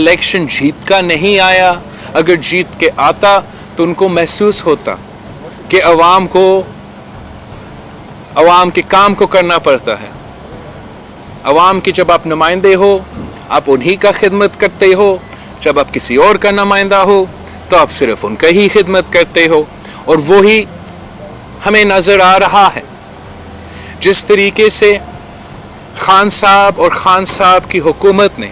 Election जीत का नहीं आया, अगर जीत के आता तो उनको महसूस होता कि अवाम के काम को करना पड़ता है। अवाम के जब आप नुमाइंदे हो, आप उन्हीं का खिदमत करते हो, जब आप किसी और का नुमाइंदा हो तो आप सिर्फ उनका ही खिदमत करते हो। और वही हमें नज़र आ रहा है। जिस तरीके से खान साहब और खान साहब की हुकूमत ने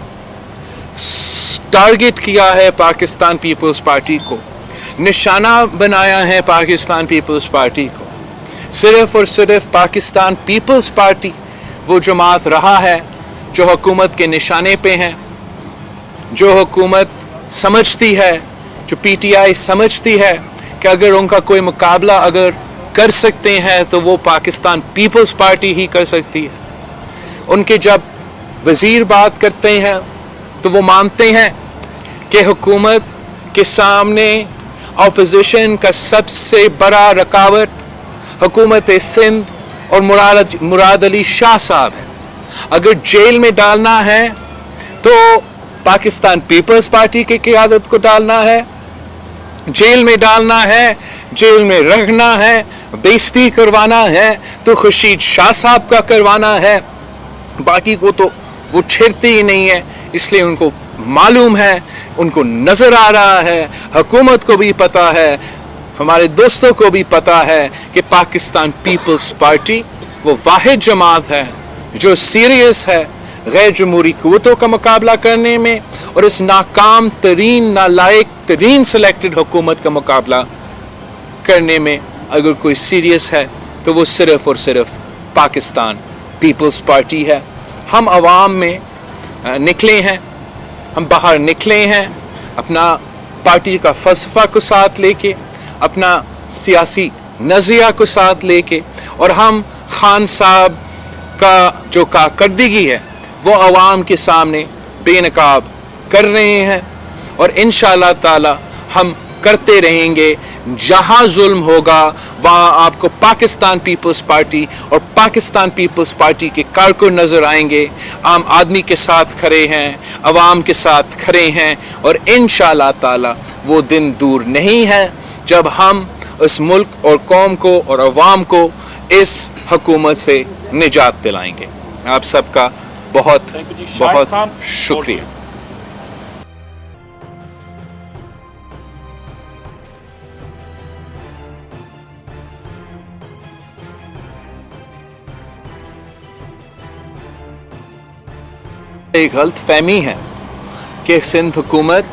टारगेट किया है पाकिस्तान पीपल्स पार्टी को, निशाना बनाया है पाकिस्तान पीपल्स पार्टी को, सिर्फ और सिर्फ पाकिस्तान पीपल्स पार्टी वो जमात रहा है जो हुकूमत के निशाने पे हैं, जो हुकूमत समझती है, जो पीटीआई समझती है कि अगर उनका कोई मुकाबला अगर कर सकते हैं तो वो पाकिस्तान पीपल्स पार्टी ही कर सकती है। उनके जब वज़ीर बात करते हैं तो वो मानते हैं कि हुकूमत के सामने अपोजिशन का सबसे बड़ा रुकावट हुकूमत सिंध और मुराद अली शाह साहब है। अगर जेल में डालना है तो पाकिस्तान पीपल्स पार्टी की क़यादत को डालना है, जेल में डालना है, जेल में रखना है, बेइज्जती करवाना है तो खुर्शीद शाह साहब का करवाना है, बाकी को तो वो छेड़ते ही नहीं है। इसलिए उनको मालूम है, उनको नज़र आ रहा है, हुकूमत को भी पता है, हमारे दोस्तों को भी पता है कि पाकिस्तान पीपल्स पार्टी वो वाहिद जमात है जो सीरियस है गैर जमहूरी क़ुव्वतों का मुकाबला करने में और इस नाकाम तरीन नालायक तरीन सिलेक्टेड हुकूमत का मुकाबला करने में अगर कोई सीरियस है तो वो सिर्फ और सिर्फ पाकिस्तान पीपल्स पार्टी है। हम आवाम में निकले हैं, हम बाहर निकले हैं अपना पार्टी का फ़लसफ़ा को साथ लेके, अपना सियासी नज़रिया को साथ लेके, और हम खान साहब का जो कारकर्दगी है वो आवाम के सामने बेनकाब कर रहे हैं और इंशाअल्लाह ताला हम करते रहेंगे। जहाँ जुल्म होगा वहाँ आपको पाकिस्तान पीपल्स पार्टी और पाकिस्तान पीपल्स पार्टी के कारकुन नज़र आएंगे। आम आदमी के साथ खड़े हैं, आवाम के साथ खड़े हैं और इंशाअल्लाह ताला वो दिन दूर नहीं है जब हम इस मुल्क और कौम को और आवाम को इस हुकूमत से निजात दिलाएंगे। आप सबका बहुत बहुत शुक्रिया। एक गलत फहमी है कि सिंध हुकूमत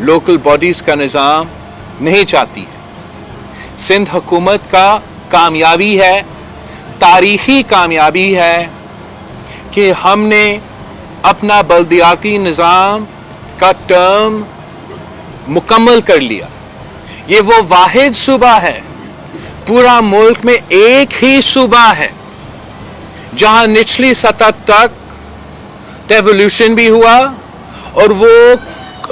लोकल बॉडीज़ का निज़ाम नहीं चाहती है। सिंध हुकूमत का कामयाबी है, तारीख़ी कामयाबी है कि हमने अपना बल्दियाती निज़ाम का टर्म मुकम्मल कर लिया। ये वो वाहिद सूबा है, पूरा मुल्क में एक ही सूबा है जहां निचली सतह तक डेवोल्यूशन भी हुआ और वो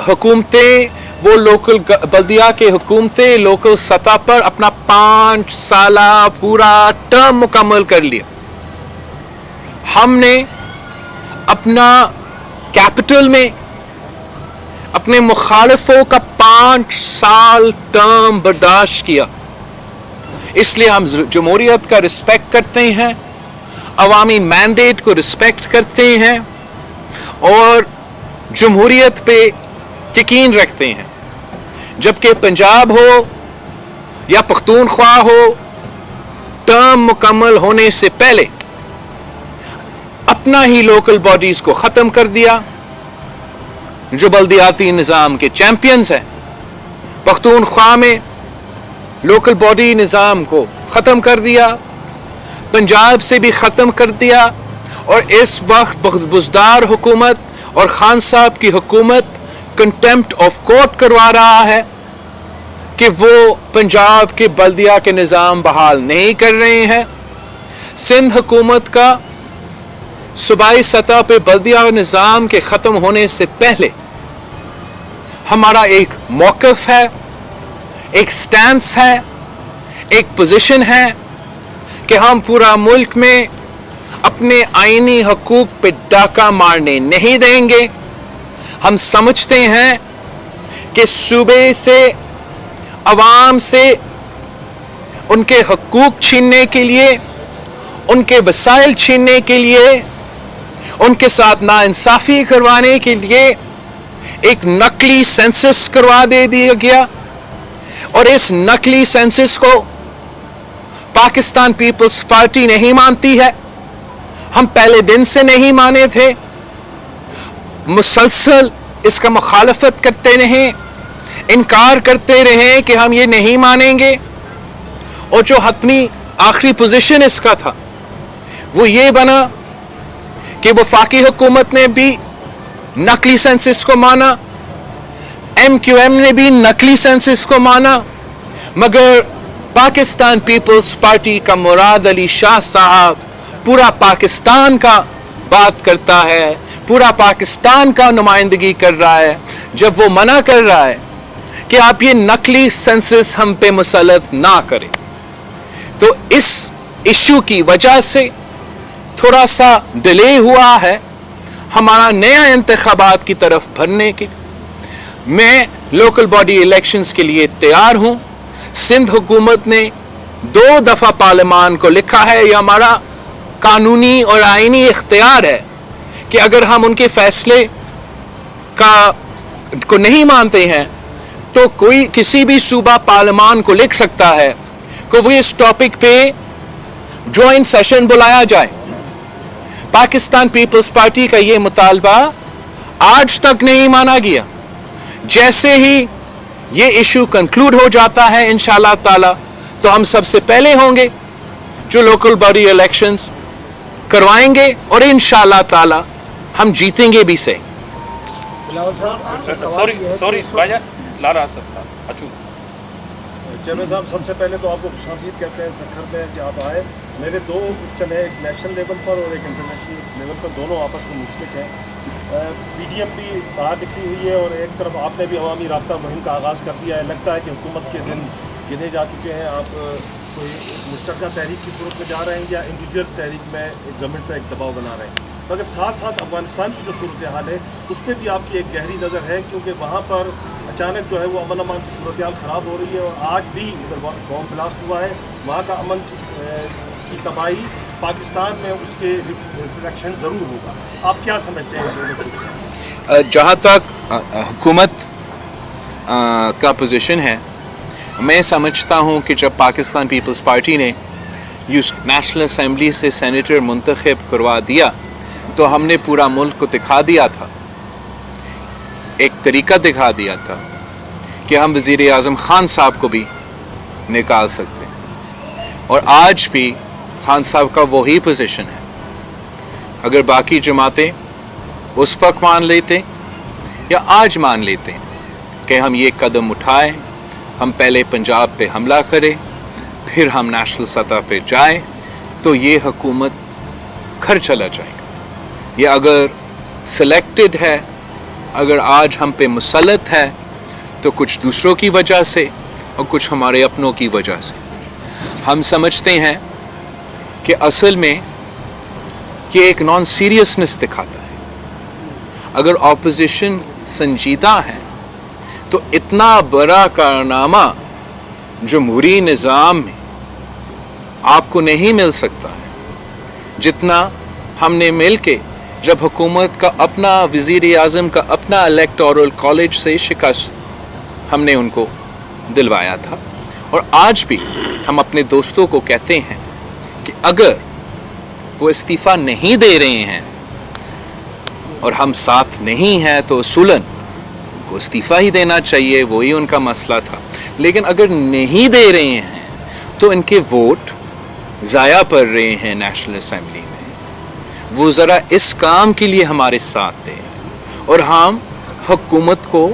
हुकूमतें, वो लोकल बल्दिया के हुकूमतें लोकल सतह पर अपना 5 साला पूरा टर्म मुकम्मल कर लिया। हमने अपना कैपिटल में अपने मुखालिफों का 5 साल टर्म बर्दाश्त किया। इसलिए हम जमहूरियत का रिस्पेक्ट करते हैं, अवामी मैंडेट को रिस्पेक्ट करते हैं और जमहूरियत पे यकीन रखते हैं। जबकि पंजाब हो या पख्तूनख्वा हो, टर्म मुकम्मल होने से पहले अपना ही लोकल बॉडीज को ख़त्म कर दिया। जो बल्दियाती निज़ाम के चैंपियंस हैं, पख्तूनख्वा में लोकल बॉडी निज़ाम को ख़त्म कर दिया, पंजाब से भी ख़त्म कर दिया और इस वक्त बुज़दार हुकूमत और खान साहब की हुकूमत कंटेम्प्ट ऑफ कोर्ट करवा रहा है कि वो पंजाब के बल्दिया के निज़ाम बहाल नहीं कर रहे हैं। सिंध हुकूमत का सूबाई सतह पे बल्दिया निज़ाम के ख़त्म होने से पहले हमारा एक मौक़िफ़ है, एक स्टैंस है, एक पोजीशन है कि हम पूरा मुल्क में अपने आईनी हकूक़ पे डाका मारने नहीं देंगे। ہم سمجھتے ہیں کہ صوبے سے عوام سے ان کے حقوق چھیننے کے لیے، ان کے وسائل چھیننے کے لیے، ان کے ساتھ ناانصافی کروانے کے لیے ایک نقلی سینسس کروا دیا گیا، اور اس نقلی سینسس کو پاکستان پیپلز پارٹی نہیں مانتی ہے. ہم پہلے دن سے نہیں مانے تھے، مسلسل اس کا مخالفت کرتے رہے، انکار کرتے رہے کہ ہم یہ نہیں مانیں گے. اور جو حتمی آخری پوزیشن اس کا تھا وہ یہ بنا کہ وفاقی حکومت نے بھی نقلی سینسس کو مانا، ایم کیو ایم نے بھی نقلی سینسس کو مانا، مگر پاکستان پیپلز پارٹی کا مراد علی شاہ صاحب پورا پاکستان کا بات کرتا ہے، پورا پاکستان کا نمائندگی کر رہا ہے. جب وہ منع کر رہا ہے کہ آپ یہ نقلی سینسس ہم پہ مسلط نہ کریں، تو اس ایشو کی وجہ سے تھوڑا سا ڈیلے ہوا ہے ہمارا نیا انتخابات کی طرف بڑھنے کے. میں لوکل باڈی الیکشنز کے لیے تیار ہوں. سندھ حکومت نے 2 دفعہ پارلیمان کو لکھا ہے، یہ ہمارا قانونی اور آئینی اختیار ہے کہ اگر ہم ان کے فیصلے کو نہیں مانتے ہیں تو کوئی کسی بھی صوبہ پارلیمان کو لکھ سکتا ہے کہ وہ اس ٹاپک پہ جوائنٹ سیشن بلایا جائے. پاکستان پیپلز پارٹی کا یہ مطالبہ آج تک نہیں مانا گیا. جیسے ہی یہ ایشو کنکلوڈ ہو جاتا ہے انشاءاللہ تعالی تو ہم سب سے پہلے ہوں گے جو لوکل باڈی الیکشنز کروائیں گے، اور انشاءاللہ تعالی ہم جیتیں گے بھی سے. چیئرمین صاحب، سب سے پہلے تو آپ کو خوشامدید کہتے ہیں، سرخر میں کہ آپ آئے. میرے 2 کوشچن ہیں، ایک نیشنل لیول پر اور ایک انٹرنیشنل لیول پر، دونوں آپس میں مشترک ہیں. پی ڈی ایم بھی باہر نکلی ہوئی ہے اور ایک طرف آپ نے بھی عوامی رابطہ مہم کا آغاز کر دیا ہے. لگتا ہے کہ حکومت کے دن گنے جا چکے ہیں. آپ کوئی مشترکہ تحریک کی صورت میں جا رہے ہیں یا انڈیویجول تحریک میں گورنمنٹ پہ ایک دباؤ بنا رہے ہیں؟ مگر ساتھ ساتھ افغانستان کی جو صورتحال ہے اس پہ بھی آپ کی ایک گہری نظر ہے، کیونکہ وہاں پر اچانک جو ہے وہ امن امان کی صورتحال خراب ہو رہی ہے، اور آج بھی ادھر بام بلاسٹ ہوا ہے. وہاں کا امن کی تباہی پاکستان میں اس کے ریفلیکشن ضرور ہوگا. آپ کیا سمجھتے ہیں؟ جہاں تک حکومت کا پوزیشن ہے، میں سمجھتا ہوں کہ جب پاکستان پیپلز پارٹی نے نیشنل اسمبلی سے سینیٹر منتخب کروا دیا تو ہم نے پورا ملک کو دکھا دیا تھا، ایک طریقہ دکھا دیا تھا کہ ہم وزیر اعظم خان صاحب کو بھی نکال سکتے ہیں. اور آج بھی خان صاحب کا وہی پوزیشن ہے. اگر باقی جماعتیں اس وقت مان لیتے یا آج مان لیتے کہ ہم یہ قدم اٹھائیں، ہم پہلے پنجاب پہ حملہ کریں پھر ہم نیشنل سطح پہ جائیں، تو یہ حکومت گھر چلا جائے گا. یہ اگر سلیکٹڈ ہے، اگر آج ہم پہ مسلط ہے تو کچھ دوسروں کی وجہ سے اور کچھ ہمارے اپنوں کی وجہ سے. ہم سمجھتے ہیں کہ اصل میں یہ ایک نان سیریسنس دکھاتا ہے. اگر اپوزیشن سنجیدہ ہے تو اتنا بڑا کارنامہ جمہوری نظام میں آپ کو نہیں مل سکتا ہے جتنا ہم نے مل کے جب حکومت کا اپنا وزیر اعظم کا اپنا الیکٹورل کالج سے شکست ہم نے ان کو دلوایا تھا. اور آج بھی ہم اپنے دوستوں کو کہتے ہیں کہ اگر وہ استعفیٰ نہیں دے رہے ہیں اور ہم ساتھ نہیں ہیں تو اصولاً ان کو استعفیٰ ہی دینا چاہیے، وہی ان کا مسئلہ تھا. لیکن اگر نہیں دے رہے ہیں تو ان کے ووٹ ضائع پڑ رہے ہیں نیشنل اسمبلی میں. وہ ذرا اس کام کے لیے ہمارے ساتھ دیں، اور ہم حکومت کو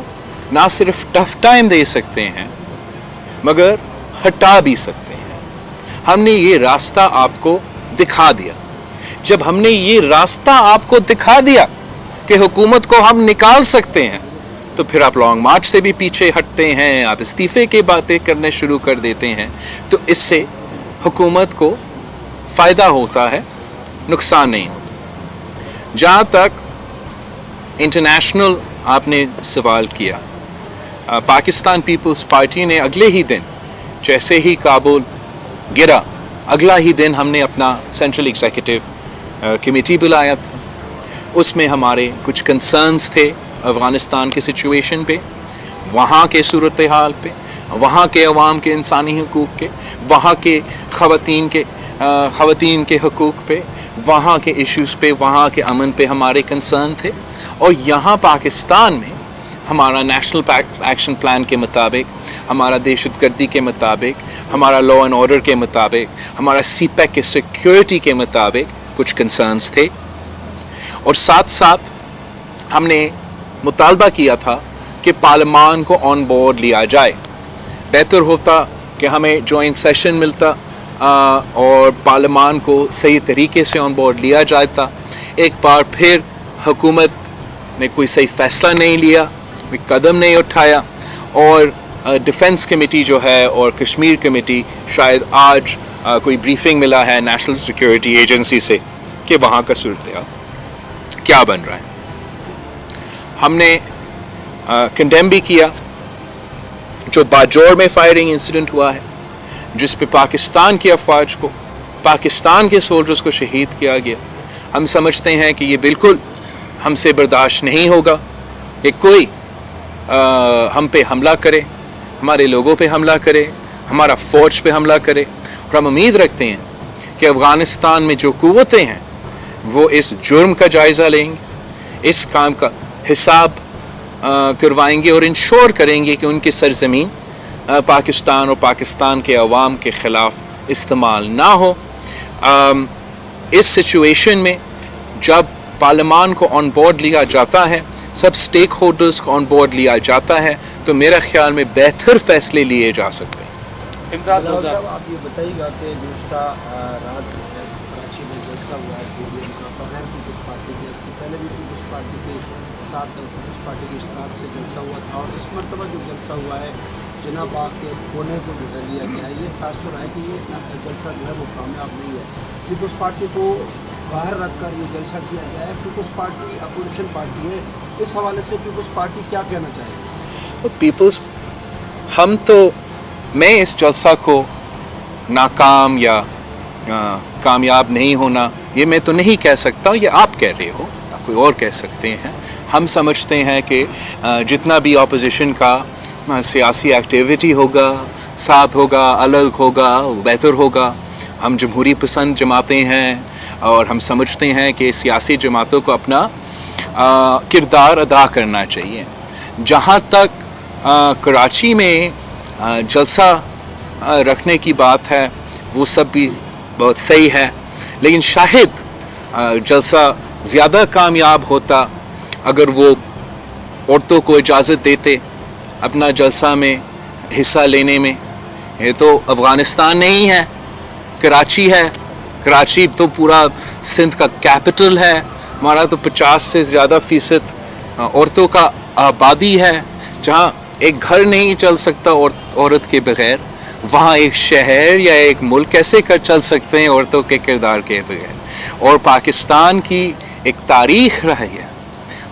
نہ صرف ٹف ٹائم دے سکتے ہیں مگر ہٹا بھی سکتے ہیں. ہم نے یہ راستہ آپ کو دکھا دیا. جب ہم نے یہ راستہ آپ کو دکھا دیا کہ حکومت کو ہم نکال سکتے ہیں تو پھر آپ لانگ مارچ سے بھی پیچھے ہٹتے ہیں، آپ استعفے کی باتیں کرنے شروع کر دیتے ہیں. تو اس سے حکومت کو فائدہ ہوتا ہے، نقصان نہیں ہوتا. جہاں تک انٹرنیشنل آپ نے سوال کیا, پاکستان پیپلز پارٹی نے اگلے ہی دن جیسے ہی کابل گرا, اگلا ہی دن ہم نے اپنا سینٹرل ایگزیکٹو کمیٹی بلایا تھا. اس میں ہمارے کچھ کنسرنز تھے افغانستان کے سچویشن پہ, وہاں کے صورتحال پہ, وہاں کے عوام کے انسانی حقوق کے, وہاں کے خواتین کے حقوق پہ, وہاں کے ایشوز پہ, وہاں کے امن پہ ہمارے کنسرن تھے. اور یہاں پاکستان میں ہمارا نیشنل ایکشن پلان کے مطابق, ہمارا دہشت گردی کے مطابق, ہمارا لا اینڈ آرڈر کے مطابق, ہمارا سی پیک کے سیکیورٹی کے مطابق کچھ کنسرنز تھے. اور ساتھ ساتھ ہم نے مطالبہ کیا تھا کہ پارلیمان کو آن بورڈ لیا جائے. بہتر ہوتا کہ ہمیں جوائنٹ سیشن ملتا اور پارلیمان کو صحیح طریقے سے آن بورڈ لیا جاتا. ایک بار پھر حکومت نے کوئی صحیح فیصلہ نہیں لیا, کوئی قدم نہیں اٹھایا, اور ڈیفنس کمیٹی جو ہے اور کشمیر کمیٹی, شاید آج کوئی بریفنگ ملا ہے نیشنل سیکیورٹی ایجنسی سے کہ وہاں کا صورتحال کیا بن رہا ہے. ہم نے کنڈیم بھی کیا جو باجوڑ میں فائرنگ انسیڈنٹ ہوا ہے, جس پہ پاکستان کی افواج کو, پاکستان کے سولجرز کو شہید کیا گیا. ہم سمجھتے ہیں کہ یہ بالکل ہم سے برداشت نہیں ہوگا کہ کوئی ہم پہ حملہ کرے, ہمارے لوگوں پہ حملہ کرے, ہمارا فوج پہ حملہ کرے. اور ہم امید رکھتے ہیں کہ افغانستان میں جو قوتیں ہیں وہ اس جرم کا جائزہ لیں گے, اس کام کا حساب کروائیں گے اور انشور کریں گے کہ ان کی سرزمین پاکستان اور پاکستان کے عوام کے خلاف استعمال نہ ہو. اس سچویشن میں جب پارلیمان کو آن بورڈ لیا جاتا ہے, سب سٹیک ہولڈرز کو آن بورڈ لیا جاتا ہے, تو میرا خیال میں بہتر فیصلے لیے جا سکتے ہیں. صاحب آپ یہ بتائیے گا کہ گزشتہ رات کراچی میں جلسہ ہوا ہے PDM کا, بغیر پیپلز پارٹی کے, اس سے پہلے بھی پیپلز پارٹی کے ساتھ پیپلز پارٹی کے اشتراک سے جلسہ ہوا تھا, اور اس مرتبہ جو جلسہ ہوا ہے جناح باغ کے کونے کو گزر لیا گیا ہے. یہ تاثر ہے کہ یہ جلسہ جو ہے وہ کامیاب نہیں ہے. پیپلز پارٹی کو باہر رکھ کر یہ جلسہ کیا گیا ہے. پیپلز پارٹی اپوزیشن پارٹی ہے, اس حوالے سے پیپلز پارٹی کیا کہنا چاہے گی؟ پیپلز, ہم تو, میں اس جلسہ کو ناکام یا کامیاب نہیں ہونا یہ میں تو نہیں کہہ سکتا, یہ آپ کہہ رہے ہو, کوئی اور کہہ سکتے ہیں. ہم سمجھتے ہیں کہ جتنا بھی اپوزیشن کا سیاسی ایکٹیویٹی ہوگا, ساتھ ہوگا, الگ ہوگا, بہتر ہوگا. ہم جمہوری پسند جماعتیں ہیں اور ہم سمجھتے ہیں کہ سیاسی جماعتوں کو اپنا کردار ادا کرنا چاہیے. جہاں تک کراچی میں جلسہ رکھنے کی بات ہے وہ سب بھی بہت صحیح ہے, لیکن شاید جلسہ زیادہ کامیاب ہوتا اگر وہ عورتوں کو اجازت دیتے اپنا جلسہ میں حصہ لینے میں. یہ تو افغانستان نہیں ہے, کراچی ہے. کراچی تو پورا سندھ کا کیپٹل ہے, ہمارا تو 50 سے زیادہ فیصد عورتوں کا آبادی ہے. جہاں ایک گھر نہیں چل سکتا عورت کے بغیر, وہاں ایک شہر یا ایک ملک کیسے چل سکتے ہیں عورتوں کے کردار کے بغیر. اور پاکستان کی ایک تاریخ رہی ہے.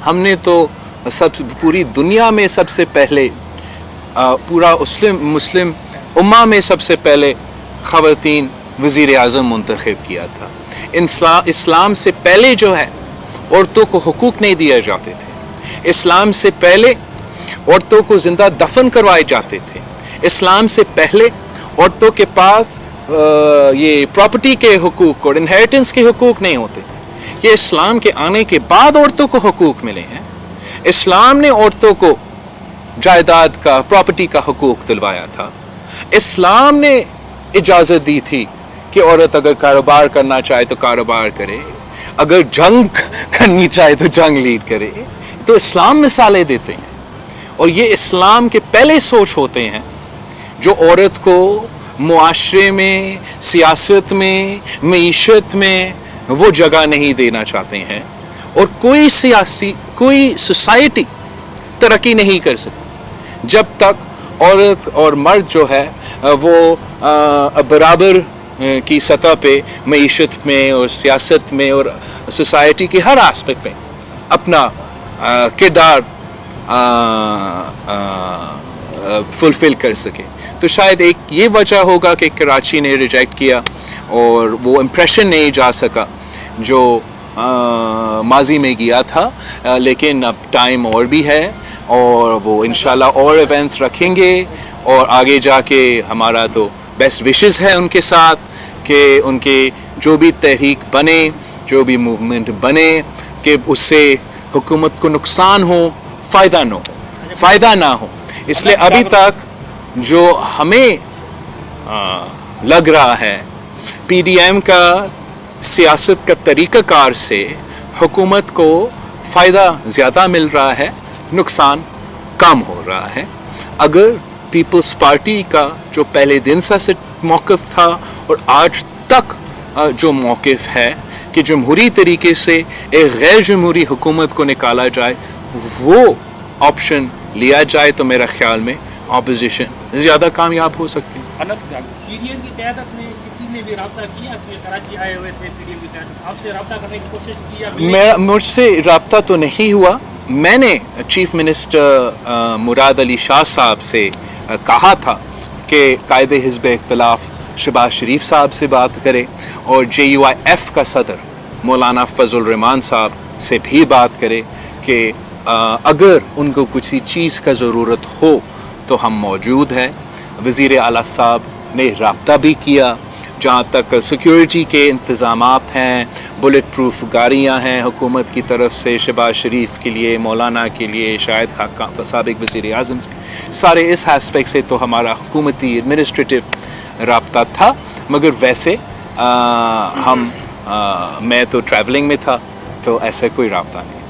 ہم نے تو پوری دنیا میں سب سے پہلے, پورا مسلم امہ میں سب سے پہلے خواتین وزیر اعظم منتخب کیا تھا. اسلام سے پہلے جو ہے عورتوں کو حقوق نہیں دیے جاتے تھے. اسلام سے پہلے عورتوں کو زندہ دفن کروائے جاتے تھے. اسلام سے پہلے عورتوں کے پاس یہ پراپرٹی کے حقوق اور انہیریٹنس کے حقوق نہیں ہوتے تھے. یہ اسلام کے آنے کے بعد عورتوں کو حقوق ملے ہیں. اسلام نے عورتوں کو جائیداد کا, پراپرٹی کا حقوق دلوایا تھا. اسلام نے اجازت دی تھی کہ عورت اگر کاروبار کرنا چاہے تو کاروبار کرے, اگر جنگ کرنی چاہے تو جنگ لیڈ کرے. تو اسلام مثالیں دیتے ہیں, اور یہ اسلام کے پہلے سوچ ہوتے ہیں جو عورت کو معاشرے میں, سیاست میں, معیشت میں وہ جگہ نہیں دینا چاہتے ہیں. اور کوئی سوسائٹی ترقی نہیں کر سکتی جب تک عورت اور مرد جو ہے وہ برابر کی سطح پہ معیشت میں اور سیاست میں اور سوسائٹی کے ہر آسپیکٹ میں اپنا کردار फुलफ़िल कर सके। तो शायद एक ये वजह होगा कि कराची ने रिजेक्ट किया और वो इम्प्रेशन नहीं जा सका जो माजी में गया था, लेकिन अब टाइम और भी है और वो इंशाल्लाह और इवेंट्स रखेंगे और आगे जाके हमारा तो बेस्ट विशेस है उनके साथ कि उनके जो भी तहरीक बने, जो भी मूवमेंट बने, कि उससे हुकूमत को नुकसान हो, फ़ायदा ना हो। इसलिए अभी तक जो हमें लग रहा है PDM का सियासत का तरीक़ाकार से हुकूमत को फ़ायदा ज़्यादा मिल रहा है, नुकसान कम हो रहा है। अगर पीपल्स पार्टी का जो पहले दिन से मौक़िफ़ था और आज तक जो मौक़िफ़ है कि जमहूरी तरीके से एक गैर जमहूरी हुकूमत को निकाला जाए, वो ऑप्शन लिया जाए तो मेरा ख्याल में अपोजिशन ज़्यादा कामयाब हो सकती है। PDM की क़यादत में किसी ने भी रब्ता किया? कराची आए हुए थे PDM की क़यादत, आपसे रब्ता करने की कोशिश किया? मुझसे रब्ता तो नहीं हुआ। मैंने चीफ मिनिस्टर मुराद अली शाह साहब से कहा था कि कायदे हिज़्ब इख्तिलाफ शहबाज शरीफ साहब से बात करें और JUIF का सदर मौलाना फजल रहमान साहब से भी बात करें कि अगर उनको किसी चीज़ का ज़रूरत हो तो हम मौजूद हैं। वज़ीर आला साहब ने रब्ता भी किया। जहाँ तक सिक्योरिटी के इंतज़ामात हैं, बुलेट प्रूफ गाड़ियाँ हैं हुकूमत की तरफ से शहबाज शरीफ के लिए, मौलाना के लिए, शाहिद खाकान साबिक़ वज़ीर आज़म से, सारे इस एस्पेक्ट से तो हमारा हुकूमती एडमिनिस्ट्रेटिव रब्ता था। मगर वैसे मैं तो ट्रैवलिंग में था तो ऐसा कोई रब्ता नहीं।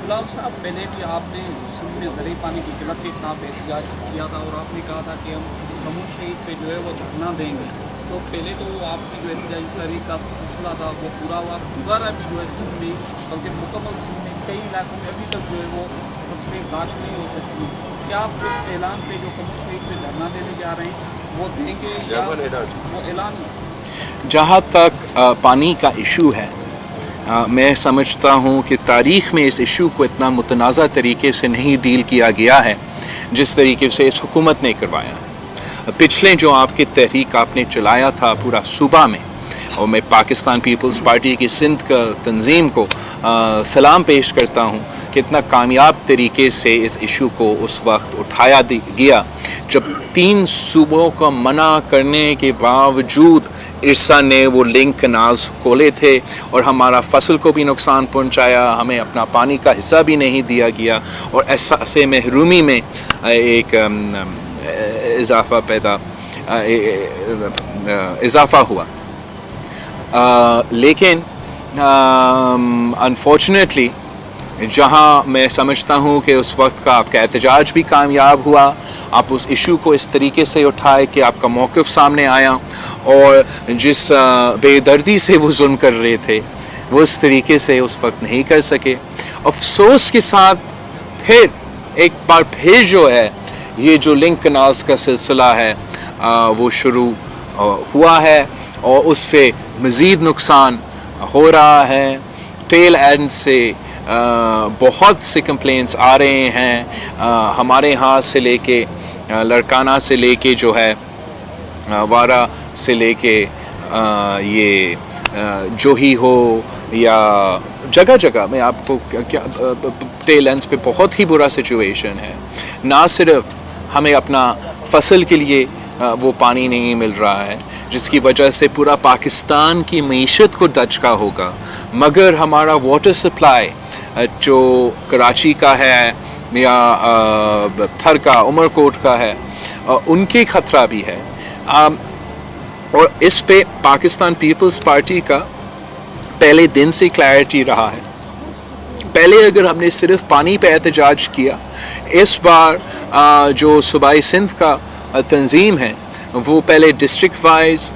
बिलाल साहब, पहले भी आपने सिंध में ज़रूरी पानी की किल्लत के खिलाफ एहतजाज किया था और आपने कहा था कि हम कमर शहीद पे जो है वो धरना देंगे। तो पहले तो आपकी जो एहतजाजी तहरीक का सिलसिला था वो पूरा हुआ, दोबारा भी जो है सिंध में, बल्कि मुकम्मल सिंध में कई इलाकों में अभी तक जो है वो फसलें काश्त नहीं हो सकती। क्या आप इस ऐलान पे जो कमर शहीद पे धरना देने जा रहे हैं वो देंगे या वो ऐलान? जहाँ तक पानी का इशू है, मैं समझता हूँ कि तारीख़ में इस इशू को इतना मुतनाज़ा तरीके से नहीं डील किया गया है जिस तरीके से इस हुकूमत ने करवाया है। पिछले जो आपकी तहरीक आपने चलाया था पूरा सूबा में, और मैं पाकिस्तान पीपल्स पार्टी की सिंध का तंजीम को सलाम पेश करता हूँ कि इतना कामयाब तरीके से इस इशू को उस वक्त उठाया गया जब 3 सूबों को मना करने के बावजूद इरसा ने वो लिंक कनाल्स खोले थे और हमारा फसल को भी नुकसान पहुंचाया, हमें अपना पानी का हिस्सा भी नहीं दिया गया और ऐसे महरूमी में एक इजाफ़ा हुआ। लेकिन अनफॉर्चुनेटली जहाँ मैं समझता हूँ कि उस वक्त का आपका एहतजाज भी कामयाब हुआ, आप उस इशू को इस तरीके से उठाए कि आपका मौक़िफ़ सामने आया और जिस बेदर्दी से वो जुल्म कर रहे थे वो इस तरीके से उस वक्त नहीं कर सके। अफसोस के साथ फिर एक बार फिर जो है ये जो लिंक कनाल्स का सिलसिला है वो शुरू हुआ है और उससे मज़ीद नुकसान हो रहा है। टेल एंड से बहुत से कंप्लेंट्स आ रहे हैं हमारे यहाँ से लेके लड़काना से लेके जो है वारा से लेके ये जो ही हो या जगह जगह में आपको क्या टेल एंड्स पे बहुत ही बुरा सिचुएशन है। ना सिर्फ हमें अपना फसल के लिए वो पानी नहीं मिल रहा है जिसकी वजह से पूरा पाकिस्तान की मईशत को दचका होगा, मगर हमारा वाटर सप्लाई जो कराची का है या थर का उमरकोट का है उनके ख़तरा भी है। और इस पे पाकिस्तान पीपल्स पार्टी का पहले दिन से क्लैरिटी रहा है। पहले अगर हमने सिर्फ पानी पे एहतजाज किया, इस बार जो सूबाई सिंध का तंजीम है वो पहले डिस्ट्रिक्ट वाइज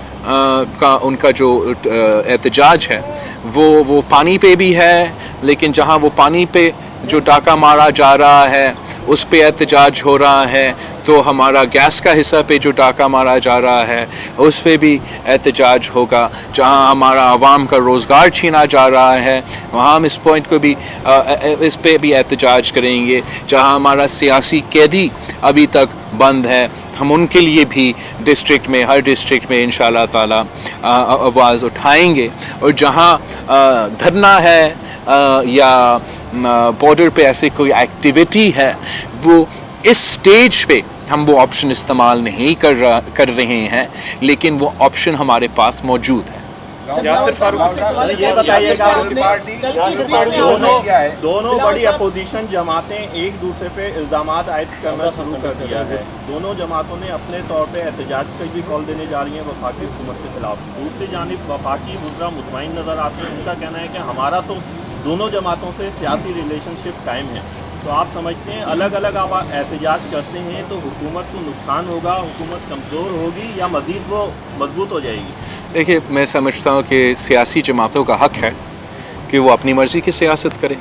का उनका जो एहतजाज है वो पानी पे भी है, लेकिन जहाँ वो पानी पे जो डाका मारा जा रहा है उस पे एहतजाज हो रहा है। تو ہمارا گیس کا حصہ پہ جو ڈاکہ مارا جا رہا ہے اس پہ بھی احتجاج ہوگا. جہاں ہمارا عوام کا روزگار چھینا جا رہا ہے وہاں ہم اس پوائنٹ کو بھی اس پہ بھی احتجاج کریں گے. جہاں ہمارا سیاسی قیدی ابھی تک بند ہے ہم ان کے لیے بھی ڈسٹرکٹ میں ہر ڈسٹرکٹ میں انشاءاللہ تعالی آواز اٹھائیں گے. اور جہاں دھرنا ہے یا بارڈر پہ ایسی کوئی ایکٹیویٹی ہے وہ اس سٹیج پہ ہم وہ آپشن استعمال نہیں کر رہے ہیں لیکن وہ آپشن ہمارے پاس موجود ہے. یاسر فاروق یہ بتائیے دونوں بڑی اپوزیشن جماعتیں ایک دوسرے پہ الزامات عائد کرنا شروع کر دیا ہے. دونوں جماعتوں نے اپنے طور پہ احتجاج کا بھی کال دینے جا رہی ہیں وفاقی حکومت کے خلاف. دوسری جانب وفاقی وزراء مطمئن نظر آتے ہیں. ان کا کہنا ہے کہ ہمارا تو دونوں جماعتوں سے سیاسی ریلیشن شپ قائم ہے. تو آپ سمجھتے ہیں الگ الگ آپ احتجاج کرتے ہیں تو حکومت کو نقصان ہوگا, حکومت کمزور ہوگی یا مزید وہ مضبوط ہو جائے گی؟ دیکھیے میں سمجھتا ہوں کہ سیاسی جماعتوں کا حق ہے کہ وہ اپنی مرضی کی سیاست کریں.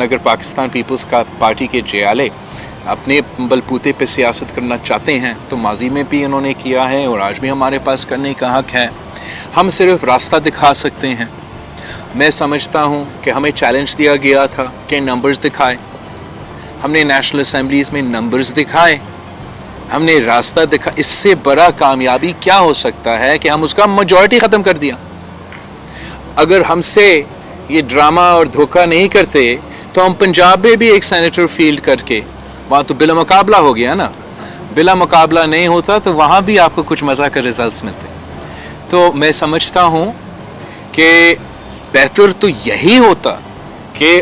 اگر پاکستان پیپلز کا پارٹی کے جیالے اپنے بلبوتے پہ سیاست کرنا چاہتے ہیں تو ماضی میں بھی انہوں نے کیا ہے اور آج بھی ہمارے پاس کرنے کا حق ہے. ہم صرف راستہ دکھا سکتے ہیں. میں سمجھتا ہوں کہ ہمیں چیلنج دیا گیا تھا کہ نمبرز دکھائے. ہم نے نیشنل اسمبلیز میں نمبرز دکھائے, ہم نے راستہ دکھا. اس سے بڑا کامیابی کیا ہو سکتا ہے کہ ہم اس کا میجورٹی ختم کر دیا. اگر ہم سے یہ ڈرامہ اور دھوکہ نہیں کرتے تو ہم پنجاب میں بھی ایک سینیٹر فیلڈ کر کے وہاں تو بلا مقابلہ ہو گیا نا. بلا مقابلہ نہیں ہوتا تو وہاں بھی آپ کو کچھ مزہ کے ریزلٹس ملتے. تو میں سمجھتا ہوں کہ بہتر تو یہی ہوتا کہ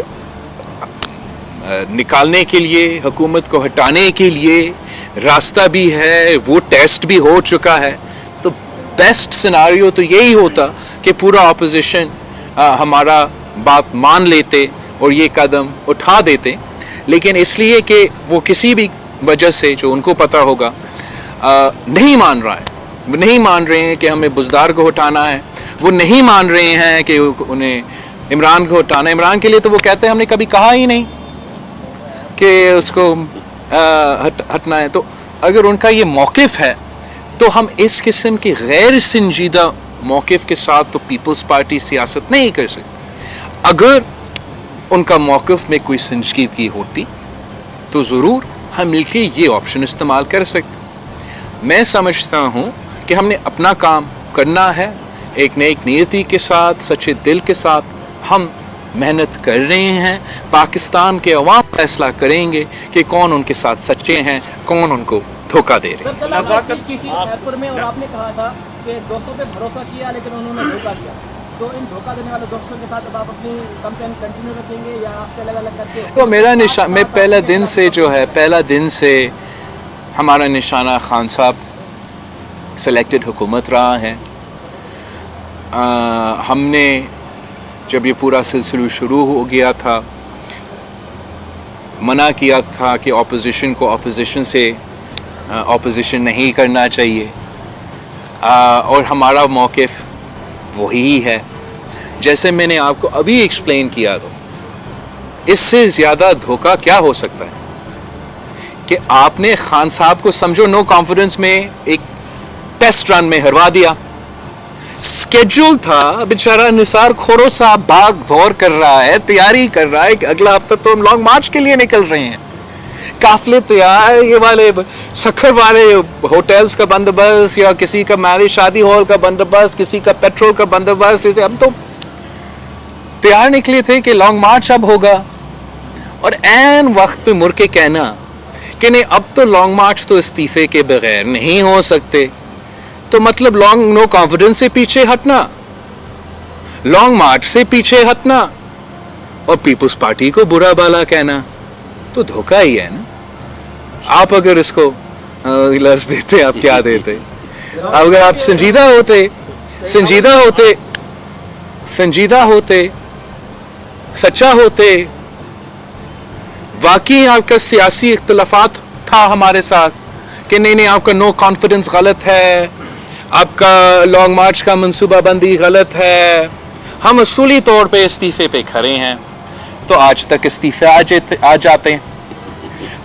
نکالنے کے لیے حکومت کو ہٹانے کے لیے راستہ بھی ہے, وہ ٹیسٹ بھی ہو چکا ہے. تو بیسٹ سیناریو تو یہی ہوتا کہ پورا اپوزیشن ہمارا بات مان لیتے اور یہ قدم اٹھا دیتے. لیکن اس لیے کہ وہ کسی بھی وجہ سے جو ان کو پتہ ہوگا نہیں مان رہا ہے, وہ نہیں مان رہے ہیں کہ ہمیں بزدار کو ہٹانا ہے, وہ نہیں مان رہے ہیں کہ انہیں عمران کو ہٹانا ہے. عمران کے لیے تو وہ کہتے ہیں ہم نے کبھی کہا ہی نہیں کہ اس کو ہٹنا ہے. تو اگر ان کا یہ موقف ہے تو ہم اس قسم کے غیر سنجیدہ موقف کے ساتھ تو پیپلز پارٹی سیاست نہیں کر سکتی. اگر ان کا موقف میں کوئی سنجیدگی ہوتی تو ضرور ہم مل کے یہ آپشن استعمال کر سکتے. میں سمجھتا ہوں کہ ہم نے اپنا کام کرنا ہے ایک نیک نیتی کے ساتھ, سچے دل کے ساتھ. ہم محنت کر رہے ہیں. پاکستان کے عوام فیصلہ کریں گے کہ کون ان کے ساتھ سچے ہیں, کون ان کو دھوکہ دے رہے ہیں. اور آپ نے کہا تھا کہ دوستوں پہ بھروسہ کیا لیکن انہوں نے دھوکہ کیا. تو ان دھوکہ دینے والے دوستوں کے ساتھ اب آپ اپنی کمپین کنٹینیو رکھیں گے یا آپ سے الگ الگ کر کے؟ تو میرا نشان, میں پہلا دن سے ہمارا نشانہ خان صاحب سلیکٹڈ حکومت رہا ہے. ہم نے جب یہ پورا سلسلہ شروع ہو گیا تھا منع کیا تھا کہ اپوزیشن کو اپوزیشن سے اپوزیشن نہیں کرنا چاہیے, اور ہمارا موقف وہی ہے جیسے میں نے آپ کو ابھی ایکسپلین کیا. تو اس سے زیادہ دھوکہ کیا ہو سکتا ہے کہ آپ نے خان صاحب کو سمجھو نو کانفیڈنس میں ایک ٹیسٹ رن میں ہروا دیا. سکیڈول تھا, بیچارہ نثار کھورو صاحب بھاگ دور کر رہا ہے, تیاری کر رہا ہے کہ اگلا ہفتہ تو ہم لانگ مارچ کے لیے نکل رہے ہیں. قافلے تیار, یہ والے سکھر والے ہوٹلز کا بندوبست یا کسی کا میرج شادی ہال کا بندوبست, کسی کا پیٹرول کا بندوبست, اسے ہم تو تیار نکلے تھے کہ لانگ مارچ اب ہوگا. اور عین وقت پہ مڑ کے کہنا کہ نہیں اب تو لانگ مارچ تو استعفے کے بغیر نہیں ہو سکتے. تو مطلب لانگ نو کانفیڈنس سے پیچھے ہٹنا, لانگ مارچ سے پیچھے ہٹنا اور پیپلز پارٹی کو برا بالا کہنا تو دھوکہ ہی ہے نا. آپ اگر اس کو لفظ دیتے آپ کیا دیتے؟ اگر آپ سنجیدہ ہوتے سچا ہوتے, واقعی آپ کا سیاسی اختلافات تھا ہمارے ساتھ کہ نہیں آپ کا نو کانفیڈنس غلط ہے, آپ کا لانگ مارچ کا منصوبہ بندی غلط ہے, ہم اصولی طور پہ استعفے پہ کھڑے ہیں, تو آج تک استعفے آ جاتے ہیں.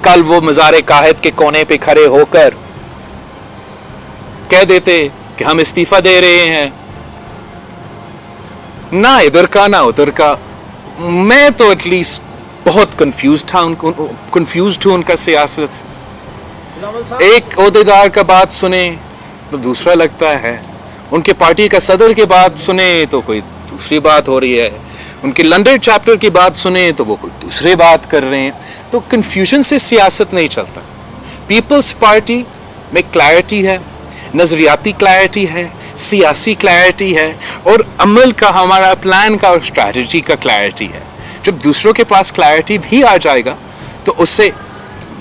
कल वो मज़ार काहिद के कोने पे खड़े होकर कह देते कि हम इस्तीफा दे रहे हैं, ना इधर का ना उधर का। मैं तो एटलीस्ट बहुत कंफ्यूज्ड हूं उनका सियासत से। एक ओहदेदार का बात सुने तो दूसरा लगता है, उनके पार्टी का सदर की बात सुने तो कोई दूसरी बात हो रही है, उनके लंदन चैप्टर की बात सुने तो वो कोई दूसरी बात कर रहे हैं। तो कंफ्यूजन से सियासत नहीं चलता। पीपल्स पार्टी में क्लैरिटी है, नजरियाती क्लैरिटी है, सियासी क्लैरिटी है और अमल का, हमारा प्लान का और स्ट्रैटेजी का क्लैरिटी है। जब दूसरों के पास क्लैरिटी भी आ जाएगा तो उससे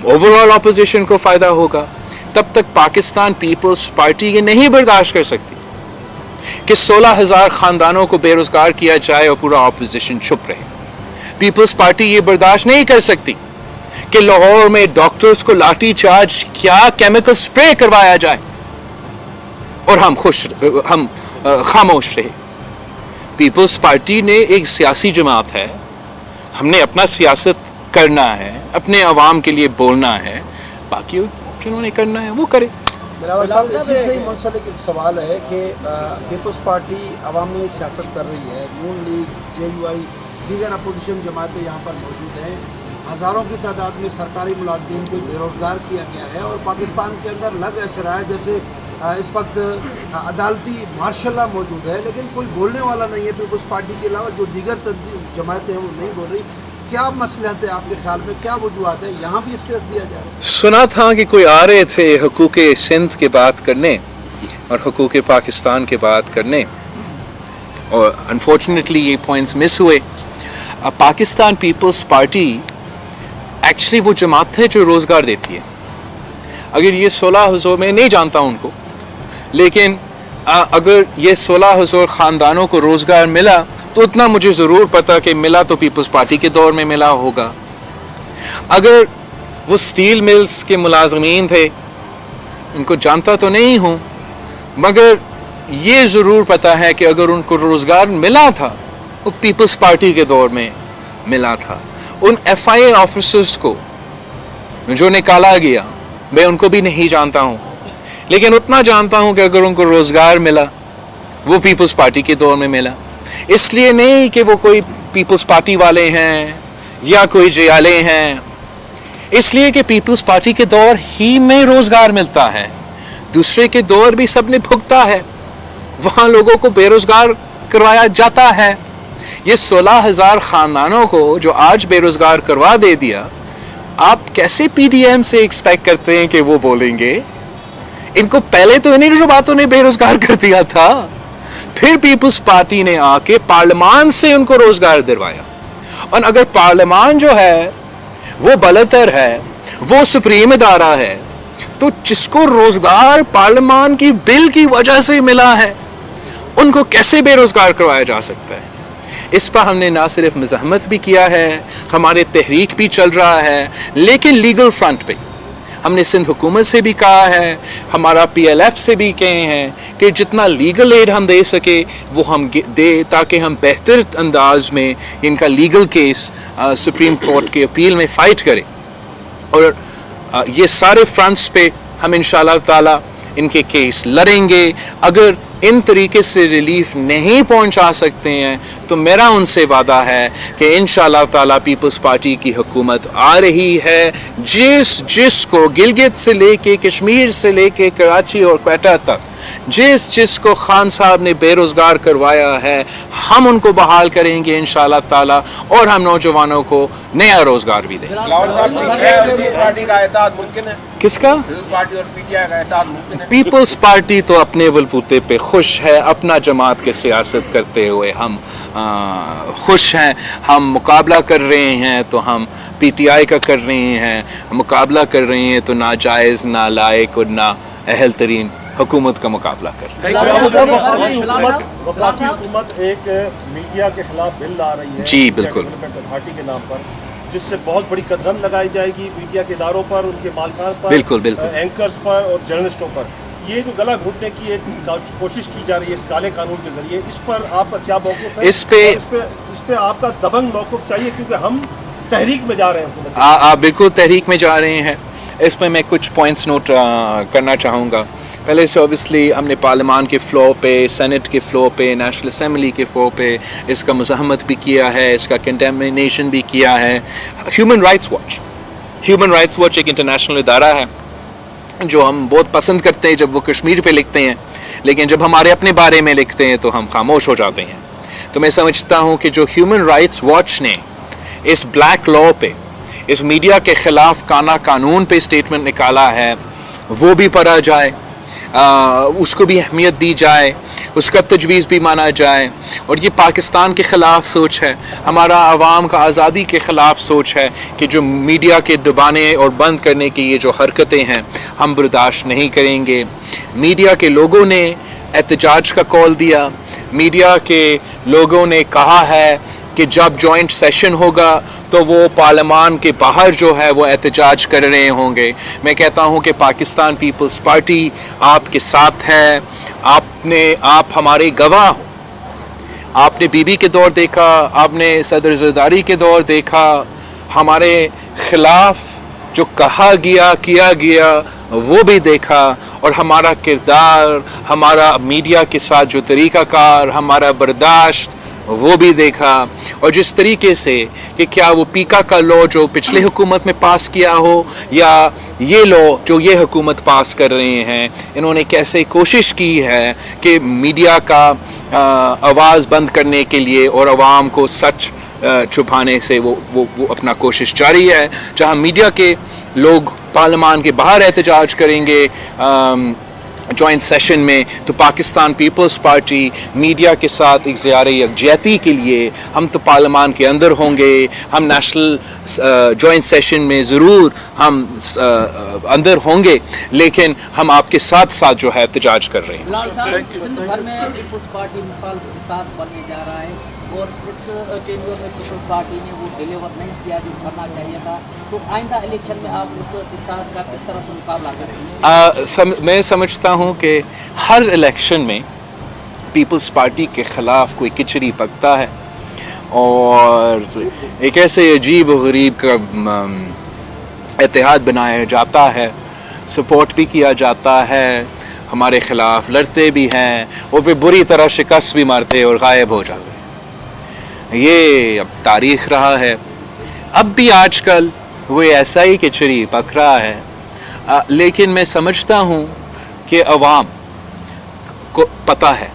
ओवरऑल ऑपोजिशन को फ़ायदा होगा। तब तक पाकिस्तान पीपल्स पार्टी ये नहीं बर्दाश्त कर सकती कि 16,000 ख़ानदानों को बेरोज़गार किया जाए और पूरा ऑपोजिशन चुप रहे। पीपल्स पार्टी ये बर्दाश्त नहीं कर सकती कि लाहौर में डॉक्टर्स को लाठी चार्ज, क्या केमिकल स्प्रे करवाया जाए और हम खामोश रहे। पीपल्स पार्टी ने एक सियासी जमात है, हमने अपना सियासत करना है, अपने अवाम के लिए बोलना है, बाकी जिन्होंने करना है वो करे। बिलावल साहब, इसी से ही मुंसलिक एक सवाल है कि पीपल्स पार्टी अवामी सियासत कर रही है, नून लीग, JUI, दीगर अपोजिशन जमातें यहाँ पर मौजूद हैं। हज़ारों की तादाद में सरकारी मुलाजिमीन को बेरोज़गार किया गया है और पाकिस्तान के अंदर लग ऐसा रहा है जैसे इस वक्त अदालती मार्शल लॉ मौजूद है, लेकिन कोई बोलने वाला नहीं है। पीपल्स पार्टी के अलावा जो दीगर जमातें हैं वो नहीं बोल रही। क्या मसलहत है आपके ख्याल में, क्या वजूहत है? यहाँ भी स्पेस दिया जा रहा है। सुना था कि कोई आ रहे थे हुकूक सिंध की बात करने और हुकूक पाकिस्तान की बात करने और अनफॉर्चुनेटली ये पॉइंट्स मिस हुए। पाकिस्तान पीपल्स पार्टी एक्चुअली वो जमात है जो रोज़गार देती है। अगर ये 16,000, मैं नहीं जानता उनको, लेकिन अगर ये 16,000 ख़ानदानों को रोज़गार मिला तो उतना मुझे ज़रूर पता कि मिला तो पीपल्स पार्टी के दौर में मिला होगा। अगर वो स्टील मिल्स के मुलाजमीन थे, उनको जानता तो नहीं हूँ, मगर ये ज़रूर पता है कि अगर उनको रोज़गार मिला था वो पीपल्स पार्टी के दौर में मिला था। उन FIA ऑफिसर्स को जो निकाला गया, मैं उनको भी नहीं जानता हूँ, लेकिन उतना जानता हूँ कि अगर उनको रोज़गार मिला वो पीपल्स पार्टी के दौर में मिला। इसलिए नहीं कि वो कोई पीपल्स पार्टी वाले हैं या कोई जयाले हैं, इसलिए कि पीपल्स पार्टी के दौर ही में रोज़गार मिलता है। दूसरे के दौर भी सबने भुगता है, वहाँ लोगों को बेरोज़गार करवाया जाता है। ये 16,000 ख़ानदानों को जो आज बेरोज़गार करवा दे दिया, आप कैसे PDM से एक्सपेक्ट करते हैं कि वो बोलेंगे? इनको पहले तो इन्हीं जो बातों ने बेरोज़गार कर दिया था, फिर पीपल्स पार्टी ने आके पार्लियामान से उनको रोज़गार दिलवाया। और अगर पार्लियामान जो है वो बलतर है, वो सुप्रीम इदारा है, तो जिसको रोज़गार पार्लियामान की बिल की वजह से मिला है उनको कैसे बेरोज़गार करवाया जा सकता है? इस पर हमने ना सिर्फ मज़ाहमत भी किया है, हमारे तहरीक भी चल रहा है, लेकिन लीगल फ्रंट पे हमने सिंध हुकूमत से भी कहा है, हमारा PLF से भी कहे हैं कि जितना लीगल एड हम दे सके वो हम दे, ताकि हम बेहतर अंदाज में इनका लीगल केस सुप्रीम कोर्ट के अपील में फ़ाइट करें। और ये सारे फ्रंट्स पे हम इंशाअल्लाह ताला इनके केस लड़ेंगे। अगर इन तरीके से रिलीफ नहीं पहुंचा सकते हैं तो मेरा उनसे वादा है कि इंशाअल्लाह ताला पीपल्स पार्टी की हुकूमत आ रही है। जिसको गिलगित से लेके कश्मीर से लेके कराची और क्वेटा तक जिसको खान साहब ने बेरोज़गार करवाया है, हम उनको बहाल करेंगे इंशाअल्लाह ताला और हम नौजवानों को नया रोज़गार भी देंगे। किसका? पार्टी और PTI का इत्तेहाद मुमकिन है? पीपल्स पार्टी तो अपने बलबूते पे खुश है, अपना जमात के सियासत करते हुए हम खुश हैं। हम मुकाबला कर रहे हैं तो हम PTI का कर रहे हैं, मुकाबला कर रहे हैं तो नाजायज़, नालायक और ना अहल तरीन हुकूमत का मुकाबला कर रहे हैं। वफाकी हुकूमत एक मीडिया के खिलाफ बिल ला रही है, जी बिल्कुल, अथॉरिटी के नाम पर, जिससे बहुत बड़ी कदम लगाई जाएगी मीडिया के इदारों पर, उनके मालिकान पर, बिल्कुल बिल्कुल, एंकर्स पर और जर्नलिस्टों पर। ये जो गला घोटने की एक कोशिश की जा रही है इस काले कानून के जरिए, इस पर आपका क्या मौक़िफ़ है? इस पे आपका दबंग मौक़िफ़ चाहिए, क्योंकि हम तहरीक में जा रहे हैं? आप बिल्कुल तहरीक में जा रहे हैं। इसमें मैं कुछ पॉइंट्स नोट करना चाहूँगा। पहले से ऑब्वियसली हमने पार्लियामान के फ्लोर पे, सेनेट के फ्लोर पे, नेशनल असम्बली के फ्लोर पे इसका मज़ाहमत भी किया है, इसका कंडेमनेशन भी किया है। ह्यूमन राइट्स वॉच एक इंटरनेशनल इदारा है जो हम बहुत पसंद करते हैं जब वो कश्मीर पे लिखते हैं, लेकिन जब हमारे अपने बारे में लिखते हैं तो हम खामोश हो जाते हैं। तो मैं समझता हूँ कि जो ह्यूमन राइट्स वॉच ने इस ब्लैक लॉ पे, इस मीडिया के ख़िलाफ़ कानून पे स्टेटमेंट निकाला है, वो भी पढ़ा जाए, उसको भी अहमियत दी जाए, उसका तजवीज़ भी माना जाए। और ये पाकिस्तान के ख़िलाफ़ सोच है, हमारा आवाम का आज़ादी के ख़िलाफ़ सोच है कि जो मीडिया के दबाने और बंद करने की ये जो हरकतें हैं हम बर्दाश्त नहीं करेंगे। मीडिया के लोगों ने एहतजाज का कॉल दिया, मीडिया के लोगों ने कहा है कि जब जॉइंट सेशन होगा तो वो पार्लियामान के बाहर जो है वो एहतजाज कर रहे होंगे। मैं कहता हूँ कि पाकिस्तान पीपल्स पार्टी आपके साथ है। आप हमारे गवाह हो। आपने बीबी के दौर देखा, आपने सदर ज़रदारी के दौर देखा, हमारे ख़िलाफ़ जो कहा गया किया गया वो भी देखा, और हमारा किरदार, हमारा मीडिया के साथ जो तरीक़ाकार, हमारा बर्दाश्त वो भी देखा। और जिस तरीके से कि क्या वो पीका का लॉ जो पिछले हुकूमत में पास किया हो या ये लॉ जो ये हुकूमत पास कर रहे हैं, इन्होंने कैसे कोशिश की है कि मीडिया का आवाज़ बंद करने के लिए और आवाम को सच छुपाने से वो अपना कोशिश जारी है। जहाँ मीडिया के लोग पार्लियामान के बाहर एहतजाज करेंगे जॉइंट सेशन में, तो पाकिस्तान पीपल्स पार्टी मीडिया के साथ एक ज़ियारे यकजहती के लिए हम तो पार्लियामान के अंदर होंगे। हम नेशनल जॉइंट सेशन में ज़रूर हम अंदर होंगे, लेकिन हम आपके साथ साथ जो है एहतजाज कर रहे हैं। बिलाल साहब, सिंध भर में पीपल्स पार्टी मिसाल उस्ताद बनने जा रहा है और इस टेन्योर में पीपल्स पार्टी ने वो डिलीवर नहीं किया जो करना चाहिए था, तो आइंदा इलेक्शन में आप उस इत्तेहाद का किस तरह से मुकाबला करेंगे? मैं समझता हूँ कि हर इलेक्शन में पीपल्स पार्टी के ख़िलाफ़ कोई किचड़ी पकता है और एक ऐसे अजीब व गरीब का इत्तेहाद बनाया जाता है, सपोर्ट भी किया जाता है, हमारे ख़िलाफ़ लड़ते भी हैं और फिर बुरी तरह शिकस्त भी मारते और गायब हो जाते हैं। ये अब तारीख़ रहा है। अब भी आजकल वो ऐसा ही किचड़ी पक रहा है, लेकिन मैं समझता हूँ कि अवाम को पता है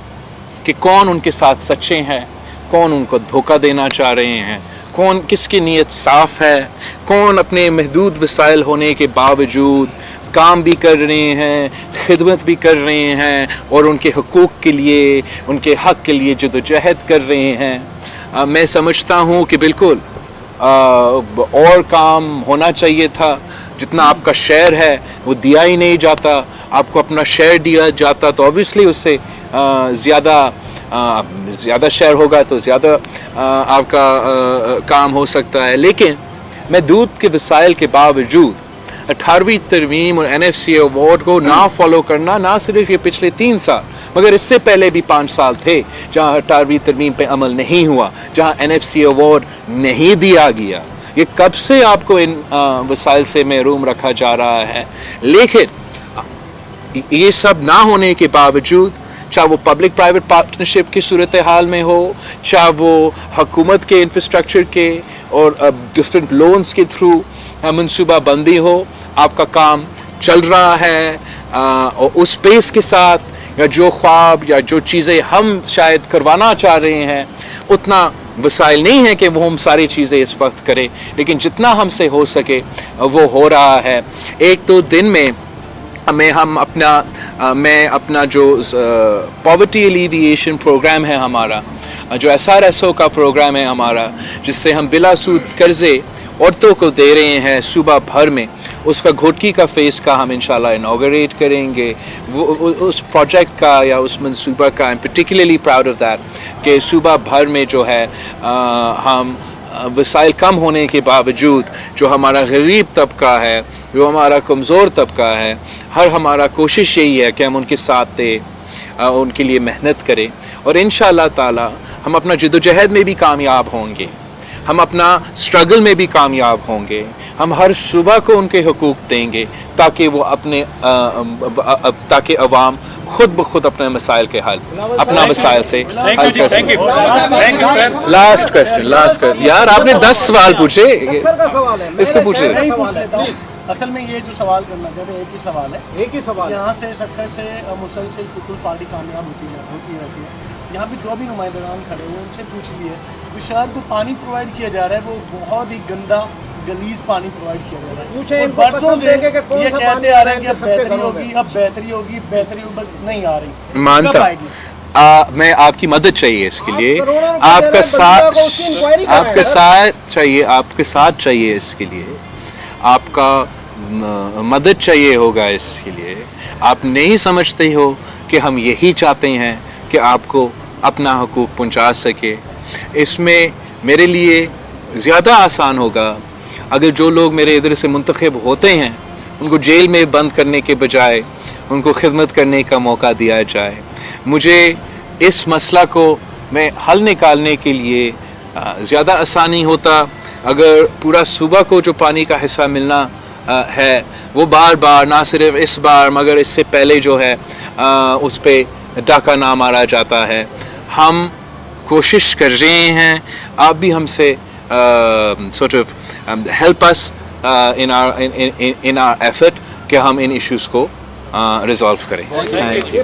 कि कौन उनके साथ सच्चे हैं, कौन उनको धोखा देना चाह रहे हैं, कौन किसकी नीयत साफ़ है, कौन अपने महदूद वसाइल होने के बावजूद काम भी कर रहे हैं, खिदमत भी कर रहे हैं और उनके हुकूक के लिए, उनके हक़ के लिए जदोजहद कर रहे हैं। मैं समझता हूँ कि बिल्कुल और काम होना चाहिए था। जितना आपका शेयर है वो दिया ही नहीं जाता, आपको अपना शेयर दिया जाता तो ऑब्वियसली उससे ज़्यादा शेयर होगा तो ज़्यादा आपका काम हो सकता है। लेकिन महदूद के वसाइल के बावजूद 18वीं तरमीम और NFC अवार्ड को ना फॉलो करना, ना सिर्फ ये पिछले 3 साल मगर इससे पहले भी 5 साल थे जहाँ 18वीं तरमीम पे अमल नहीं हुआ, जहाँ NFC अवार्ड नहीं दिया गया। ये कब से आपको इन वसाइल से महरूम रखा जा रहा है। लेकिन ये सब ना होने के बावजूद, चाहे वो पब्लिक प्राइवेट पार्टनरशिप की सूरत हाल में हो, चाहे वो हुकूमत के इंफ्रास्ट्रक्चर के और डिफरेंट लोन्स के थ्रू मनसूबा बंदी हो, आपका काम चल रहा है। और उस पेस के साथ या जो ख्वाब या जो चीज़ें हम शायद करवाना चाह रहे हैं उतना वसाइल नहीं है कि वो हम सारी चीज़ें इस वक्त करें, लेकिन जितना हमसे हो सके वो हो रहा है। एक तो दिन में मैं अपना जो पॉवर्टी एलिविएशन प्रोग्राम है हमारा, जो SRSO का प्रोग्राम है हमारा, जिससे हम बिला सूद कर्ज़े औरतों को दे रहे हैं सूबा भर में, उसका घोटकी का फेस का हम इंशाल्लाह इनॉग्रेट करेंगे। वो उस प्रोजेक्ट का या उस मंसूबा का, I am particularly proud of that कि सूबा भर में जो है हम वसाइल कम होने के बावजूद जो हमारा गरीब तबका है, जो हमारा कमज़ोर तबका है, हमारा कोशिश यही है कि हम उनके साथ दें, उनके लिए मेहनत करें और इंशाअल्लाह ताला हम अपना जद्दोजहद में भी कामयाब होंगे। हम अपना स्ट्रगल में भी कामयाब होंगे, हम हर सुबह को उनके हुकूक देंगे ताकि वो ताकि अवाम खुद ब खुद अपने मसाइल के हल अपना मसाइल से हल कर सके। लास्ट क्वेश्चन यार, आपने 10 सवाल पूछे, इसको पूछे। असल में ये जो सवाल करना चाहते हैं एक ही सवाल यहाँ से सक्कर से मुसलसल पीपल पार्टी कामयाब होती रहती है। यहाँ पे जो भी नुमाइंदान खड़े हुए उनसे पूछ लिए कि शहर को पानी प्रोवाइड किया जा रहा है वो बहुत ही गंदा गलीज पानी प्रोवाइड किया जा रहा है। बरसों से ये कहते आ रहे हैं कि अब बेहतरी होगी नहीं आ रही। मानता मैं आपकी मदद चाहिए इसके लिए, आपका साथ चाहिए इसके लिए, आपका मदद चाहिए होगा इसके लिए। आप नहीं समझते हो कि हम यही चाहते हैं कि आपको अपना हुकूक पहुंचा सके। इसमें मेरे लिए ज़्यादा आसान होगा अगर जो लोग मेरे इधर से मुंतखब होते हैं उनको जेल में बंद करने के बजाय उनको खिदमत करने का मौका दिया जाए। मुझे इस मसला को मैं हल निकालने के लिए ज़्यादा आसानी होता अगर पूरा सूबा को जो पानी का हिस्सा मिलना है वो बार बार, ना सिर्फ इस बार मगर इससे पहले जो है उस पर डाका ना मारा जाता है। हम कोशिश कर रहे हैं, आप भी हमसे sort of help us in our effort कि हम इन इश्यूज़ को रिजॉल्व करें।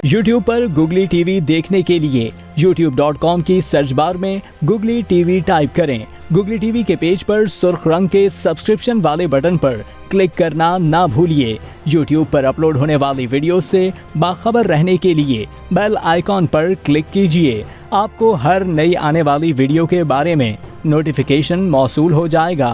YouTube पर गुगली टीवी देखने के लिए youtube.com की सर्च बार में गुगली टीवी टाइप करें। गुगली टीवी के पेज पर सुर्ख रंग के सब्सक्रिप्शन वाले बटन पर क्लिक करना ना भूलिए। YouTube पर अपलोड होने वाली वीडियो से बाखबर रहने के लिए बेल आइकॉन पर क्लिक कीजिए। आपको हर नई आने वाली वीडियो के बारे में नोटिफिकेशन मौसूल हो जाएगा।